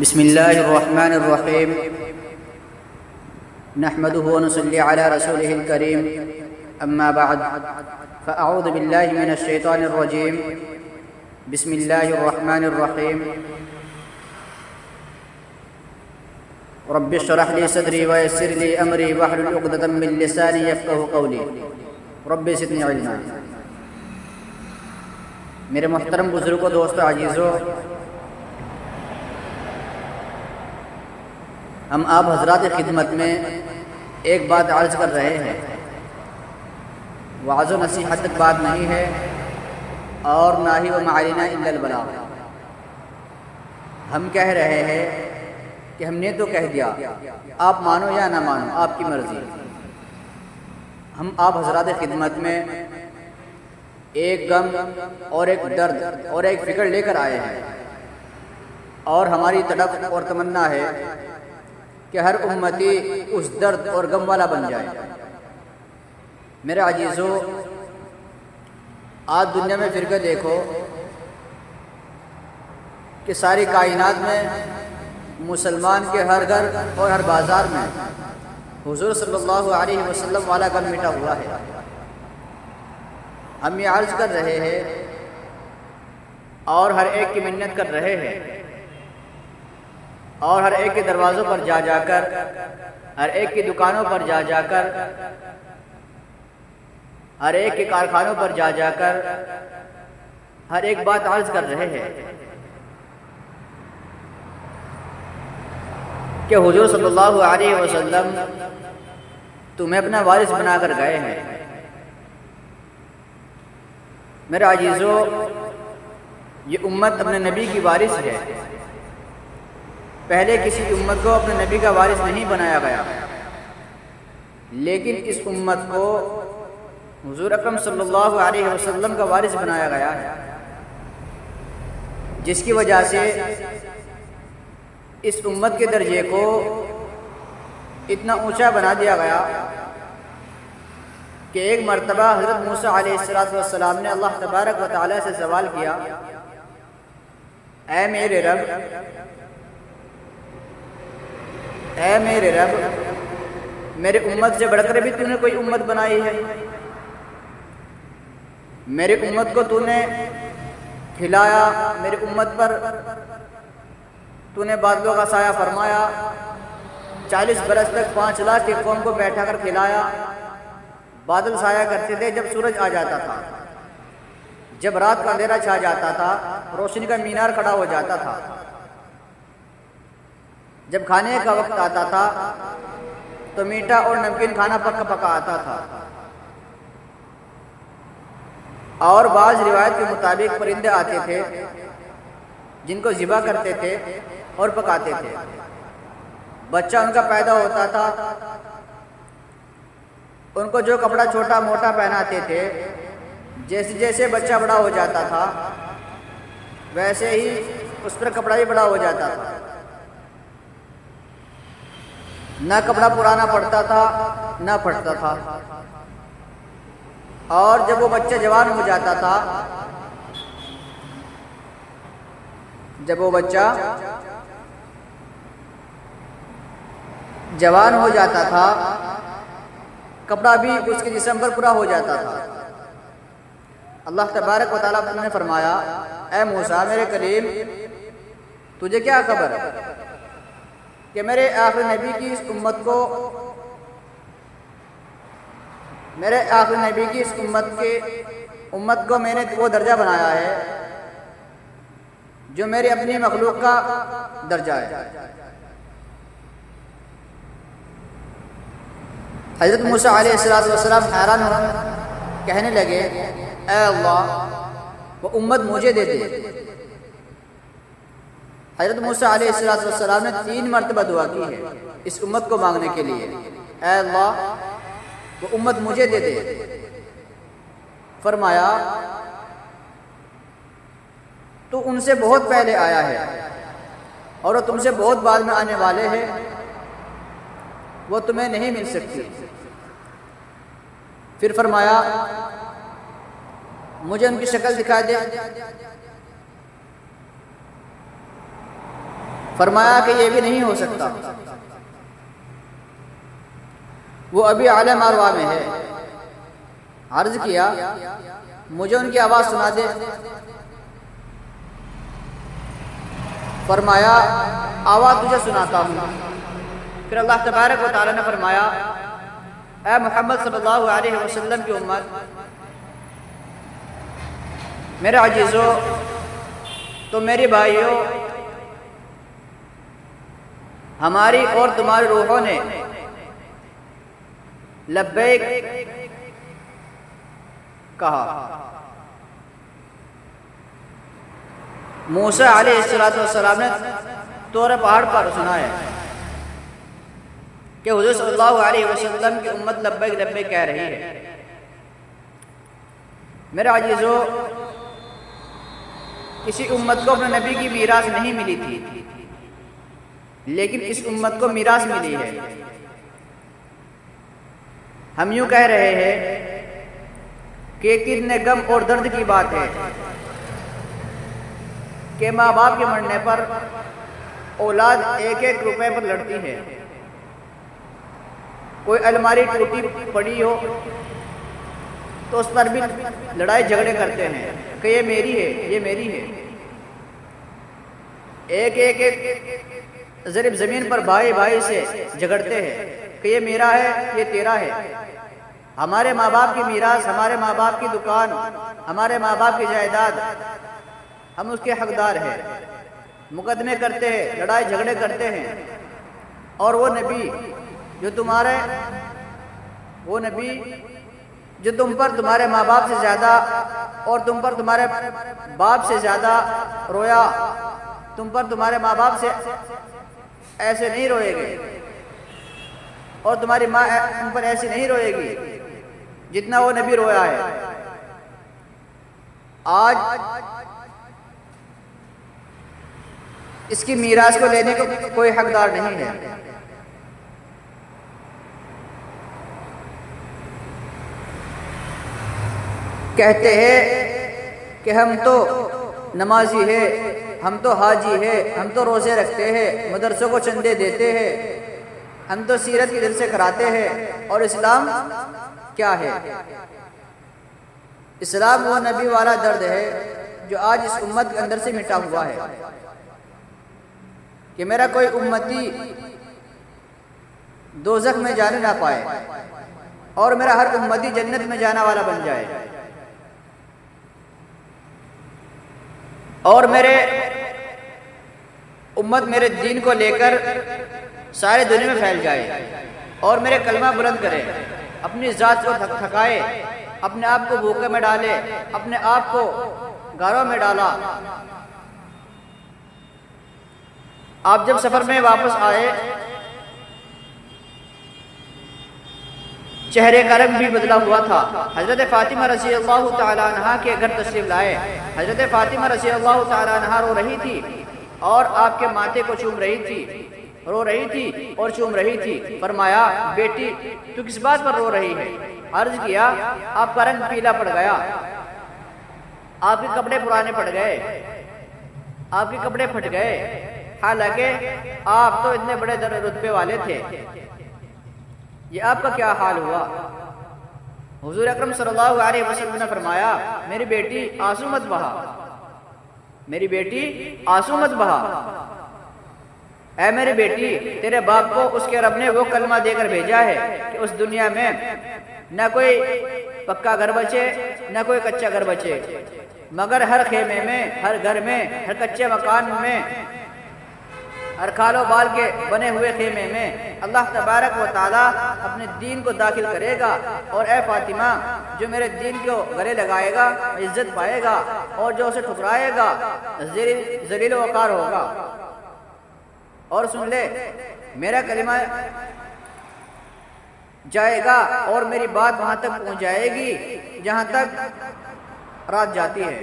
بسم الله الرحمن الرحيم نحمده ونصلي على رسوله الكريم أما بعد فأعوذ بالله من الشيطان الرجيم بسم الله الرحمن الرحيم رب اشرح لي صدري ويسر لي أمري واحلل عقدة من لساني يفقهوا قولي رب زدني علما۔ میرے محترم بزرگوں، دوستوں، عزیزوں، ہم آپ حضرات خدمت میں ایک بات عرض کر رہے ہیں، وعظ و نصیحت تک بات نہیں ہے اور نہ ہی وما علینا الا البلاغ۔ ہم کہہ رہے ہیں کہ ہم نے تو کہہ دیا، آپ مانو یا نہ مانو، آپ کی مرضی۔ ہم آپ حضرات خدمت میں ایک غم اور ایک درد اور ایک فکر لے کر آئے ہیں، اور ہماری تڑپ اور تمنا ہے کہ ہر امتی اس درد اور غم والا بن جائے۔ میرے عزیزو، آج دنیا میں پھر کے دیکھو کہ ساری کائنات میں مسلمان کے ہر گھر اور ہر بازار میں حضور صلی اللہ علیہ وسلم والا غم مٹا ہوا ہے۔ ہم یہ عرض کر رہے ہیں اور ہر ایک کی منت کر رہے ہیں، اور ہر ایک کے دروازوں پر جا جا کر، ہر ایک کی دکانوں پر جا جا کر، ہر ایک کے کارخانوں پر جا جا کر ہر ایک بات عرض کر رہے ہیں کہ حضور صلی اللہ علیہ وسلم تمہیں اپنا وارث بنا کر گئے ہیں۔ میرے عزیزو، یہ امت اپنے نبی کی وارث ہے۔ پہلے کسی امت کو اپنے نبی کا وارث نہیں بنایا گیا، لیکن اس امت کو حضور اکرم صلی اللہ علیہ وسلم کا وارث بنایا گیا ہے، جس کی وجہ سے اس امت کے درجے کو اتنا اونچا بنا دیا گیا کہ ایک مرتبہ حضرت موسیٰ علیہ السلام نے اللہ تبارک و تعالی سے سوال کیا، اے میرے رب، اے میرے رب، میرے امت سے بڑھ کر بھی تو نے کوئی امت بنائی ہے؟ میرے امت کو تو نے کھلایا، میرے امت پر تو نے بادلوں کا سایہ فرمایا، 40 برس تک 5 لاکھ کی قوم کو بیٹھا کر کھلایا۔ بادل سایہ کرتے تھے جب سورج آ جاتا تھا، جب رات کا اندھیرا چھا جاتا تھا، روشنی کا مینار کھڑا ہو جاتا تھا، جب کھانے کا وقت آتا تھا تو میٹھا اور نمکین کھانا پکا پکا آتا تھا، اور بعض روایت کے مطابق پرندے آتے تھے جن کو ذبح کرتے تھے اور پکاتے تھے۔ بچہ ان کا پیدا ہوتا تھا، ان کو جو کپڑا چھوٹا موٹا پہناتے تھے، جیسے جیسے بچہ بڑا ہو جاتا تھا ویسے ہی اس پر کپڑا بھی بڑا ہو جاتا تھا، نہ کپڑا پرانا پڑتا تھا نہ پھٹتا تھا۔ اور جب وہ بچہ جوان ہو جاتا تھا، جب وہ بچہ جوان ہو جاتا تھا، کپڑا بھی اس کے جسم پر پورا ہو جاتا تھا۔ اللہ تبارک و تعالیٰ نے فرمایا، اے موسیٰ میرے کریم، تجھے کیا خبر کہ میرے آخری نبی کی اس امت کو، میرے آخری نبی کی اس امت کو میں نے وہ درجہ بنایا ہے جو میری اپنی مخلوق کا درجہ ہے۔ حضرت موسیٰ علیہ السلام حیران ہو کہنے لگے، اے اللہ، وہ امت مجھے دے دے۔ حضرت موسیٰ علیہ السلام نے 3 مرتبہ دعا کی ہے اس امت کو مانگنے کے لیے، اے اللہ، وہ امت مجھے دے دے۔ فرمایا، تو ان سے بہت پہلے آیا ہے اور وہ تم سے بہت بعد میں آنے والے ہیں، وہ تمہیں نہیں مل سکتی۔ پھر فرمایا، مجھے ان کی شکل دکھا دے۔ فرمایا کہ یہ بھی نہیں ہو سکتا، وہ ابھی عالم ارواح میں ہے۔ عرض کیا مجھے ان کی آواز سنا دے۔ فرمایا آواز تجھے سناتا ہوں۔ پھر اللہ تبارک و تعالیٰ نے فرمایا اے محمد صلی اللہ علیہ وسلم کی امت، میرے عزیزو، تو میری بھائیو، ہماری اور تمہاری روحوں نے لبیک کہا۔ موسیٰ علیہ السلام نے طور پہاڑ پر سنا ہے کہ حضور صلی اللہ علیہ وسلم کی امت لبیک لبیک کہہ رہی ہے۔ میرے عزیزو، کسی امت کو اپنے نبی کی میراث نہیں ملی تھی، لیکن اس امت کو میراث ملی ہے۔ ہم یوں کہہ رہے ہیں کہ کتنے غم اور درد کی بات ہے کہ ماں باپ کے مرنے پر اولاد ایک ایک روپے پر لڑتی ہے۔ کوئی الماری ٹوٹی پڑی ہو تو اس پر بھی لڑائی جھگڑے کرتے ہیں کہ یہ میری ہے، یہ میری ہے۔ ایک ایک ایک ضرب زمین پر بھائی بھائی سے جھگڑتے ہیں کہ یہ میرا ہے، یہ تیرا ہے۔ ہمارے ماں باپ کی میراث، ہمارے ماں باپ کی دکان، ہمارے ماں باپ کی جائیداد، ہم اس کے حقدار ہیں۔ مقدمے کرتے ہیں، لڑائی جھگڑے کرتے ہیں، اور وہ نبی جو تم پر تمہارے ماں باپ سے زیادہ اور تم پر تمہارے باپ سے زیادہ رویا، تم پر تمہارے ماں باپ سے ایسے نہیں روئے گے، اور تمہاری ماں تم پر ایسے نہیں روئے گی جتنا وہ نبی رویا ہے۔ آج اس کی میراث کو لینے کو کوئی حقدار نہیں ہے۔ کہتے ہیں کہ ہم تو نمازی ہیں، ہم تو حاجی ہیں، ہم تو روزے رکھتے ہیں، مدرسوں کو چندے دیتے ہیں، ہم تو سیرت کی دل سے کراتے ہیں، اور اسلام کیا ہے؟ اسلام وہ نبی والا درد ہے جو آج اس امت کے اندر سے مٹا ہوا ہے کہ میرا کوئی امتی دوزخ میں جانے نہ پائے اور میرا ہر امتی جنت میں جانا والا بن جائے، اور میرے امت میرے دین کو لے کر سارے دنیا میں پھیل جائے، اور میرے کلمہ بلند کرے، اپنی ذات کو تھکائے، اپنے آپ کو بھوکے میں ڈالے، اپنے آپ کو گھروں میں ڈالا۔ آپ جب سفر میں واپس آئے، چہرے کا رنگ بھی بدلا ہوا تھا۔ حضرت فاطمہ رضی اللہ تعالی عنہ کے گھر تشریف لائے۔ حضرت فاطمہ رضی اللہ تعالی عنہ رو رہی تھی اور آپ کے ماتھے کو چوم رہی تھی، رو رہی تھی اور چوم رہی تھی۔ فرمایا بیٹی تو کس بات پر رو رہی ہے؟ عرض کیا آپ کا رنگ پیلا پڑ گیا، آپ کے کپڑے پرانے پڑ گئے، آپ کے کپڑے پھٹ گئے، حالانکہ آپ تو اتنے بڑے رتبے والے تھے، یہ آپ کا کیا حال ہوا؟ حضور اکرم صلی اللہ علیہ وسلم نے فرمایا میری بیٹی آنسو مت بہا، میری بیٹی آنسو مت بہا، اے میری بیٹی تیرے باپ کو اس کے رب نے وہ کلمہ دے کر بھیجا ہے کہ اس دنیا میں نہ کوئی پکا گھر بچے نہ کوئی کچا گھر بچے، مگر ہر خیمے میں، ہر گھر میں، ہر کچے مکان میں، ہر کھال و بال کے بنے ہوئے خیمے میں اللہ تبارک و تعالیٰ اپنے دین کو داخل کرے گا، اور اے فاطمہ جو میرے دین کو گلے لگائے گا عزت پائے گا، اور جو اسے ٹھکرائے گا ذلیل و وقار ہوگا۔ اور سن لے میرا کلمہ جائے گا اور میری بات وہاں تک پہنچ جائے گی جہاں تک رات جاتی ہے۔